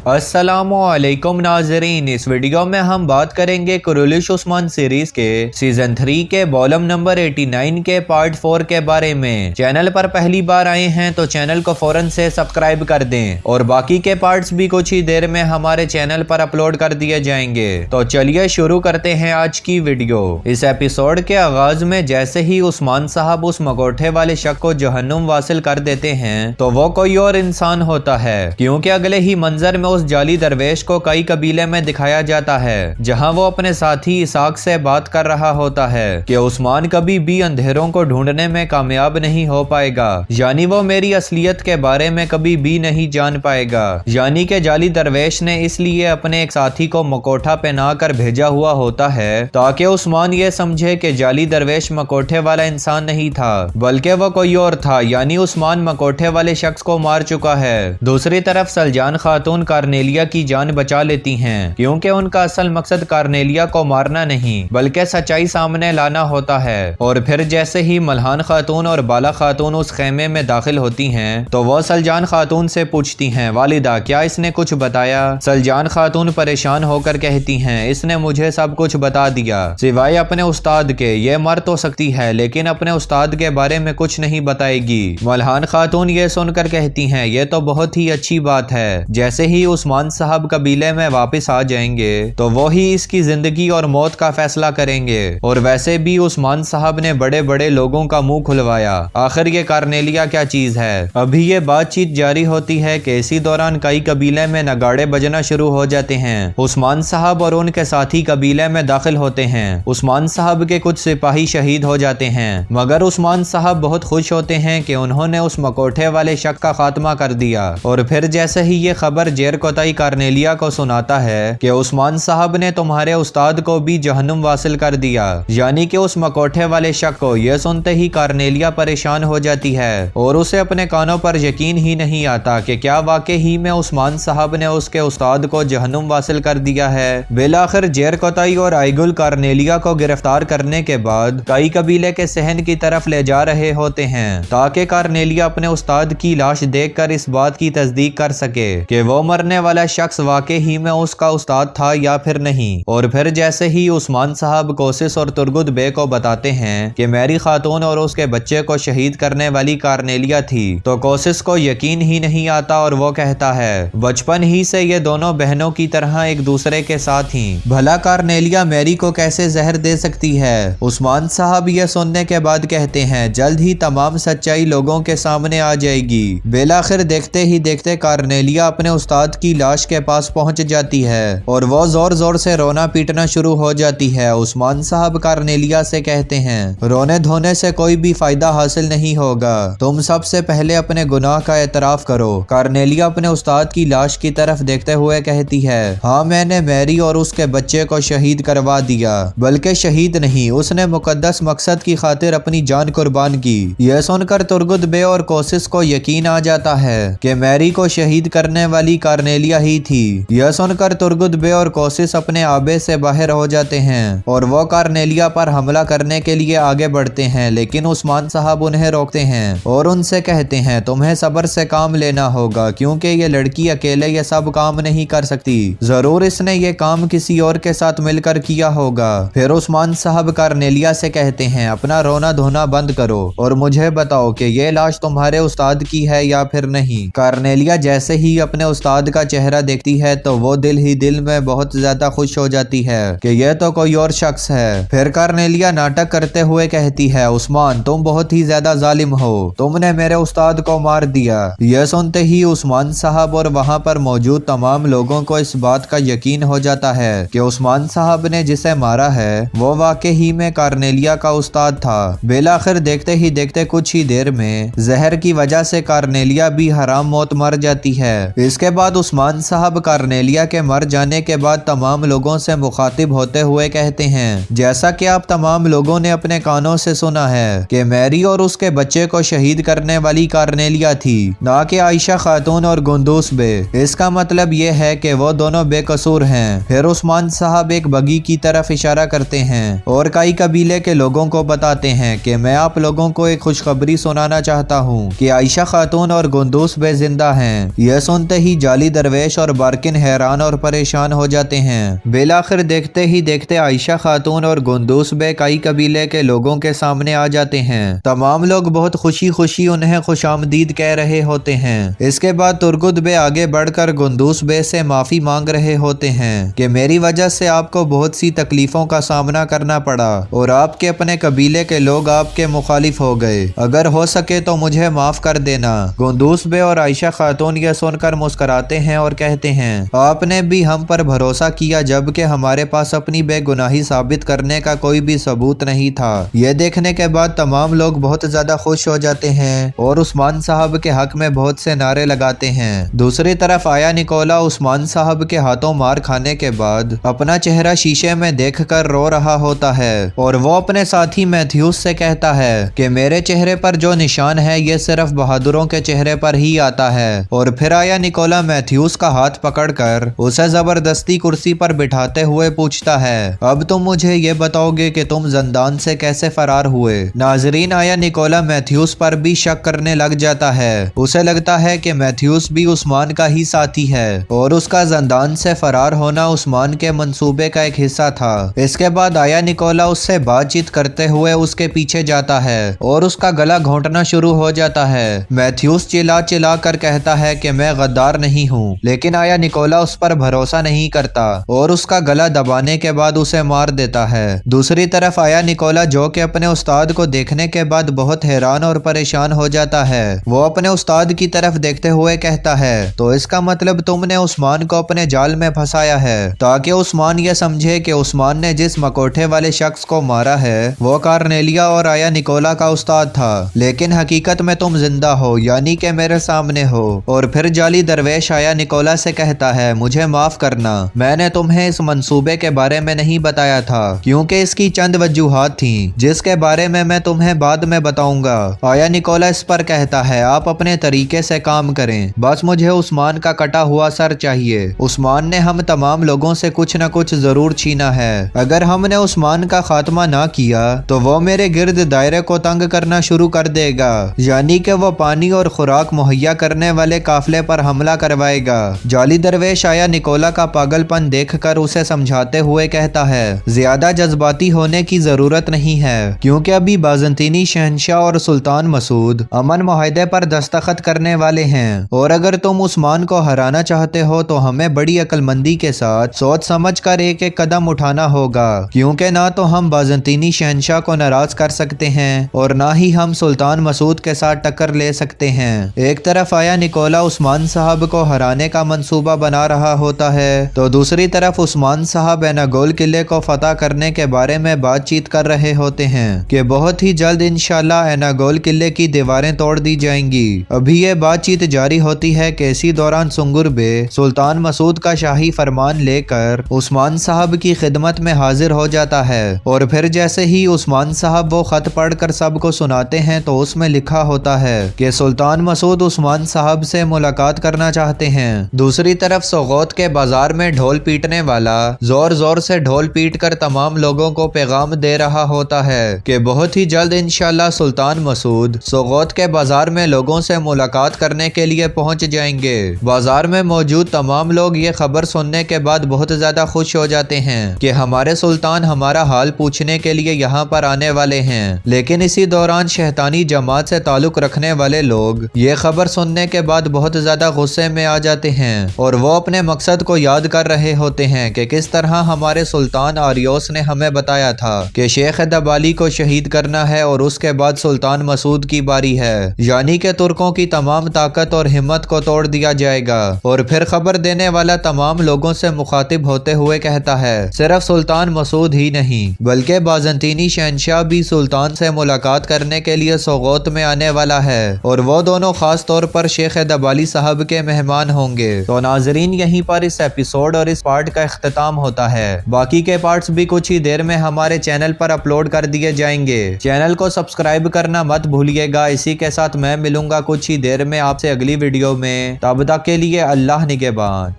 अस्सलामु अलैकुम नाज़रीन, इस वीडियो में हम बात करेंगे कुरैश उस्मान सीरीज के सीजन 3 के वॉल्यूम नंबर 89 के पार्ट 4 के बारे में। चैनल पर पहली बार आए हैं तो चैनल को फौरन से सब्सक्राइब कर दें और बाकी के पार्ट्स भी कुछ ही देर में हमारे चैनल पर अपलोड कर दिए जाएंगे। तो चलिए शुरू करते हैं आज की वीडियो। इस एपिसोड के आगाज में जैसे ही उस्मान साहब उस मकोठे वाले शख्स को जहन्नुम वासिल कर देते हैं तो वो कोई और इंसान होता है, क्योंकि अगले ही मंजर में उस जाली दरवेश को कई कबीले में दिखाया जाता है, जहां वो अपने साथी इसाक से बात कर रहा होता है कि उस्मान कभी भी अंधेरों को ढूंढने में कामयाब नहीं हो पाएगा, यानी वो मेरी असलियत के बारे में कभी भी नहीं जान पाएगा। यानी कि जाली दरवेश ने इसलिए अपने एक साथी को मकोठा पहना कर भेजा हुआ होता है ताकि उस्मान ये समझे कि जाली दरवेश मकोठे वाला इंसान नहीं था बल्कि वो कोई और था, यानी उस्मान मकोठे वाले शख्स को मार चुका है। दूसरी तरफ सलजान खातून कार्नेलिया की जान बचा लेती हैं, क्योंकि उनका असल मकसद कार्नेलिया को मारना नहीं बल्कि सच्चाई सामने लाना होता है। और फिर जैसे ही मल्हान खातून और बाला खातून उस खेमे में दाखिल होती हैं तो वो सलजान खातून से पूछती हैं, वालिदा क्या इसने कुछ बताया? सलजान खातून परेशान होकर कहती हैं, इसने मुझे सब कुछ बता दिया सिवाय अपने उस्ताद के। ये मर तो सकती है लेकिन अपने उस्ताद के बारे में कुछ नहीं बताएगी। मल्हान खातून ये सुनकर कहती हैं, ये तो बहुत ही अच्छी बात है। जैसे ही उस्मान साहब कबीले में वापस आ जाएंगे तो वो ही इसकी जिंदगी और मौत का फैसला करेंगे। और वैसे भी उस्मान साहब ने बड़े बड़े लोगों का मुंह खुलवाया, आखिर ये कार्नेलिया क्या चीज है। अभी ये बातचीत जारी होती है कि इसी दौरान कई कबीले में नगाड़े बजना शुरू हो जाते हैं। उस्मान साहब और उनके साथी कबीले में दाखिल होते हैं। उस्मान साहब के कुछ सिपाही शहीद हो जाते हैं, मगर उस्मान साहब बहुत खुश होते हैं कि उन्होंने उस मकोठे वाले शक का खात्मा कर दिया। और फिर जैसे ही ये खबर जेर कोताई कार्नेलिया को सुनाता है कि उस्मान साहब ने तुम्हारे उस्ताद को भी जहन्नुम वासिल कर दिया, यानी कि उस मकोठे वाले शक को यह सुनते ही कार्नेलिया परेशान हो जाती है और उसे अपने कानों पर यकीन ही नहीं आता कि क्या वाकई ही में उस्मान साहब ने उसके उस्ताद को जहन्नुम वासिल कर दिया है। बिलाखिर जेर कोताई और आइगुल कार्नेलिया को गिरफ्तार करने के बाद कई कबीले के सहन की तरफ ले जा रहे होते हैं ताकि कार्नेलिया अपने उस्ताद की लाश देखकर इस बात की तस्दीक कर सके कि वो मरने वाला शख्स वाकई ही में उसका उस्ताद था या फिर नहीं। और फिर जैसे ही उस्मान साहब कोसिस और तुर्गुद बे को बताते हैं कि मेरी खातून और उसके बच्चे को शहीद करने वाली कार्नेलिया थी तो कोसिस को यकीन ही नहीं आता और वो कहता है, बचपन ही से ये दोनों बहनों की तरह एक दूसरे के साथ ही, भला कार्नेलिया मैरी को कैसे जहर दे सकती है। उस्मान साहब ये सुनने के बाद कहते हैं, जल्द ही तमाम सच्चाई लोगों के सामने आ जाएगी। बिलाखिर देखते ही देखते कार्नेलिया अपने उस्ताद की लाश के पास पहुंच जाती है और वो जोर जोर से रोना पीटना शुरू हो जाती है। उस्मान साहब कार्नेलिया से कहते हैं, रोने धोने से कोई भी फायदा हासिल नहीं होगा, तुम सबसे पहले अपने गुनाह का एतराफ करो। कार्नेलिया अपने उस्ताद की लाश की तरफ देखते हुए कहती है, हाँ मैंने मैरी और उसके बच्चे को शहीद करवा दिया, बल्कि शहीद नहीं, उसने मुकद्दस मकसद की खातिर अपनी जान कुर्बान की। यह सुनकर तुर्गुद बे और कोसिस को यकीन आ जाता है कि मैरी को शहीद करने वाली कार्नेलिया ही थी। यह सुनकर तुर्गुद बे और कोसिस अपने आबे से बाहर हो जाते हैं और वो कार्नेलिया पर हमला करने के लिए आगे बढ़ते हैं, लेकिन उस्मान साहब उन्हें रोकते हैं और उनसे कहते हैं, तुम्हें सब्र से काम लेना होगा, क्योंकि ये लड़की अकेले ये सब काम नहीं कर सकती, जरूर इसने ये काम किसी और के साथ मिलकर किया होगा। फिर उस्मान साहब कार्नेलिया से कहते हैं, अपना रोना धोना बंद करो और मुझे बताओ कि ये लाश तुम्हारे उस्ताद की है या फिर नहीं। कार्नेलिया जैसे ही अपने उस्ताद का चेहरा देखती है तो वो दिल ही दिल में बहुत ज्यादा खुश हो जाती है कि यह तो कोई और शख्स है। फिर कार्नेलिया नाटक करते हुए कहती है, उस्मान तुम बहुत ही ज्यादा जालिम हो, तुमने मेरे उस्ताद को मार दिया। यह सुनते ही उस्मान साहब और वहां पर मौजूद तमाम लोगों को इस बात का यकीन हो जाता है कि उस्मान साहब ने जिसे मारा है वो वाकई ही में कार्नेलिया का उस्ताद था। बिलाखिर देखते ही देखते कुछ ही देर में जहर की वजह से कार्नेलिया भी हराम मौत मर जाती है। इसके बाद उस्मान साहब कार्नेलिया के मर जाने के बाद तमाम लोगों से मुखातिब होते हुए कहते हैं, जैसा कि आप तमाम लोगों ने अपने कानों से सुना है कि मैरी और उसके बच्चे को शहीद करने वाली कार्नेलिया थी, ना कि आयशा खातून और गुंदूस बे। इसका मतलब ये है कि वो दोनों बेकसूर हैं। फिर उस्मान साहब एक बगी की तरफ इशारा करते हैं और कई कबीले के लोगों को बताते हैं कि मैं आप लोगों को एक खुशखबरी सुनाना चाहता हूँ कि आयशा खातून और गुंदूस बे जिंदा हैं। यह सुनते ही जाली جعلی درویش اور بارکن حیران اور پریشان ہو جاتے ہیں۔ بالآخر دیکھتے ہی دیکھتے عائشہ خاتون اور گندوس بے کئی قبیلے کے لوگوں کے سامنے آ جاتے ہیں۔ تمام لوگ بہت خوشی خوشی انہیں خوش آمدید کہہ رہے ہوتے ہیں۔ اس کے بعد ترگت بے آگے بڑھ کر گندوس بے سے معافی مانگ رہے ہوتے ہیں کہ میری وجہ سے آپ کو بہت سی تکلیفوں کا سامنا کرنا پڑا اور آپ کے اپنے قبیلے کے لوگ آپ کے مخالف ہو گئے، اگر ہو سکے تو مجھے معاف کر دینا۔ گندوس بے اور عائشہ خاتون یہ سن کر مسکراتے ہیں اور کہتے ہیں آپ نے بھی ہم پر بھروسہ کیا جبکہ ہمارے پاس اپنی بے گناہی ثابت کرنے کا کوئی بھی ثبوت نہیں تھا۔ یہ دیکھنے کے بعد تمام لوگ بہت زیادہ خوش ہو جاتے ہیں اور عثمان صاحب کے حق میں بہت سے نعرے لگاتے ہیں۔ دوسری طرف آیا نکولا عثمان صاحب کے ہاتھوں مار کھانے کے بعد اپنا چہرہ شیشے میں دیکھ کر رو رہا ہوتا ہے اور وہ اپنے ساتھی میتھیوس سے کہتا ہے کہ میرے چہرے پر جو نشان ہے یہ صرف بہادروں کے چہرے پر ہی آتا ہے، اور پھر آیا نکولا میتھیوس کا ہاتھ پکڑ کر اسے زبردستی کرسی پر بٹھاتے ہوئے پوچھتا ہے اب تم مجھے یہ بتاؤ گے کہ تم زندان سے کیسے فرار ہوئے؟ ناظرین، آیا نکولا میتھیوس پر بھی شک کرنے لگ جاتا ہے۔ اسے لگتا ہے کہ میتھیوس بھی عثمان کا ہی ساتھی ہے اور اس کا زندان سے فرار ہونا عثمان کے منصوبے کا ایک حصہ تھا۔ اس کے بعد آیا نکولا اس سے بات چیت کرتے ہوئے اس کے پیچھے جاتا ہے اور اس کا گلا گھونٹنا شروع ہو جاتا ہے۔ میتھیوس چلا چلا کر کہتا ہے کہ میں غدار نہیں ہوں، لیکن آیا نکولا اس پر بھروسہ نہیں کرتا اور اس کا گلا دبانے کے بعد اسے مار دیتا ہے۔ دوسری طرف آیا نکولا جو کہ اپنے استاد کو دیکھنے کے بعد بہت حیران اور پریشان ہو جاتا ہے، وہ اپنے استاد کی طرف دیکھتے ہوئے کہتا ہے تو اس کا مطلب تم نے عثمان کو اپنے جال میں پھنسایا ہے تاکہ عثمان یہ سمجھے کہ عثمان نے جس مکوٹھے والے شخص کو مارا ہے وہ کارنیلیا اور آیا نکولا کا استاد تھا، لیکن حقیقت میں تم زندہ ہو، یعنی کہ میرے سامنے ہو۔ اور پھر جعلی درویش آیا نکولا سے کہتا ہے مجھے معاف کرنا، میں نے تمہیں اس منصوبے کے بارے میں نہیں بتایا تھا کیونکہ اس کی چند وجوہات تھیں جس کے بارے میں تمہیں بعد میں بتاؤں گا۔ آیا نکولا اس پر کہتا ہے آپ اپنے طریقے سے کام کریں، بس مجھے عثمان کا کٹا ہوا سر چاہیے۔ عثمان نے ہم تمام لوگوں سے کچھ نہ کچھ ضرور چھینا ہے، اگر ہم نے عثمان کا خاتمہ نہ کیا تو وہ میرے گرد دائرے کو تنگ کرنا شروع کر دے گا، یعنی کہ وہ پانی اور خوراک مہیا کرنے والے قافلے پر حملہ کروائے گا۔ جعلی درویش آیا نکولا کا پاگل پن دیکھ کر اسے سمجھاتے ہوئے کہتا ہے زیادہ جذباتی ہونے کی ضرورت نہیں ہے کیونکہ ابھی بازنطینی شہنشاہ اور سلطان مسعود امن معاہدے پر دستخط کرنے والے ہیں، اور اگر تم عثمان کو ہرانا چاہتے ہو تو ہمیں بڑی عقل مندی کے ساتھ سوچ سمجھ کر ایک ایک قدم اٹھانا ہوگا، کیونکہ نہ تو ہم بازنطینی شہنشاہ کو ناراض کر سکتے ہیں اور نہ ہی ہم سلطان مسعود کے ساتھ ٹکر لے سکتے ہیں۔ ایک طرف آیا نکولا عثمان صاحب کو ہرانے کا منصوبہ بنا رہا ہوتا ہے تو دوسری طرف عثمان صاحب ایناگول قلعے کو فتح کرنے کے بارے میں بات چیت کر رہے ہوتے ہیں کہ بہت ہی جلد انشاءاللہ ایناگول قلعے کی دیواریں توڑ دی جائیں گی۔ ابھی یہ بات چیت جاری ہوتی ہے کہ اسی دوران سنگر بے سلطان مسعود کا شاہی فرمان لے کر عثمان صاحب کی خدمت میں حاضر ہو جاتا ہے، اور پھر جیسے ہی عثمان صاحب وہ خط پڑھ کر سب کو سناتے ہیں تو اس میں لکھا ہوتا ہے کہ سلطان مسعود عثمان صاحب سے ملاقات کرنا چاہتے ہیں۔ دوسری طرف سوغوت کے بازار میں ڈھول پیٹنے والا زور زور سے ڈھول پیٹ کر تمام لوگوں کو پیغام دے رہا ہوتا ہے کہ بہت ہی جلد انشاءاللہ سلطان مسعود سوغوت کے بازار میں لوگوں سے ملاقات کرنے کے لیے پہنچ جائیں گے۔ بازار میں موجود تمام لوگ یہ خبر سننے کے بعد بہت زیادہ خوش ہو جاتے ہیں کہ ہمارے سلطان ہمارا حال پوچھنے کے لیے یہاں پر آنے والے ہیں، لیکن اسی دوران شیطانی جماعت سے تعلق رکھنے والے لوگ یہ خبر سننے کے بعد بہت زیادہ غصے میں آ جاتے ہیں اور وہ اپنے مقصد کو یاد کر رہے ہوتے ہیں کہ کس طرح ہمارے سلطان آریوس نے ہمیں بتایا تھا کہ شیخ دبالی کو شہید کرنا ہے اور اس کے بعد سلطان مسعود کی باری ہے، یعنی کہ ترکوں کی تمام طاقت اور ہمت کو توڑ دیا جائے گا۔ اور پھر خبر دینے والا تمام لوگوں سے مخاطب ہوتے ہوئے کہتا ہے صرف سلطان مسعود ہی نہیں بلکہ بازنطینی شہنشاہ بھی سلطان سے ملاقات کرنے کے لیے سوغوت میں آنے والا ہے، اور وہ دونوں خاص طور پر شیخ دبالی صاحب کے مہمان ہوں گے۔ تو ناظرین، یہیں پر اس ایپیسوڈ اور اس پارٹ کا اختتام ہوتا ہے، باقی کے پارٹس بھی کچھ ہی دیر میں ہمارے چینل پر اپلوڈ کر دیے جائیں گے۔ چینل کو سبسکرائب کرنا مت بھولیے گا۔ اسی کے ساتھ میں ملوں گا کچھ ہی دیر میں آپ سے اگلی ویڈیو میں، تب تک کے لیے اللہ نگہبان۔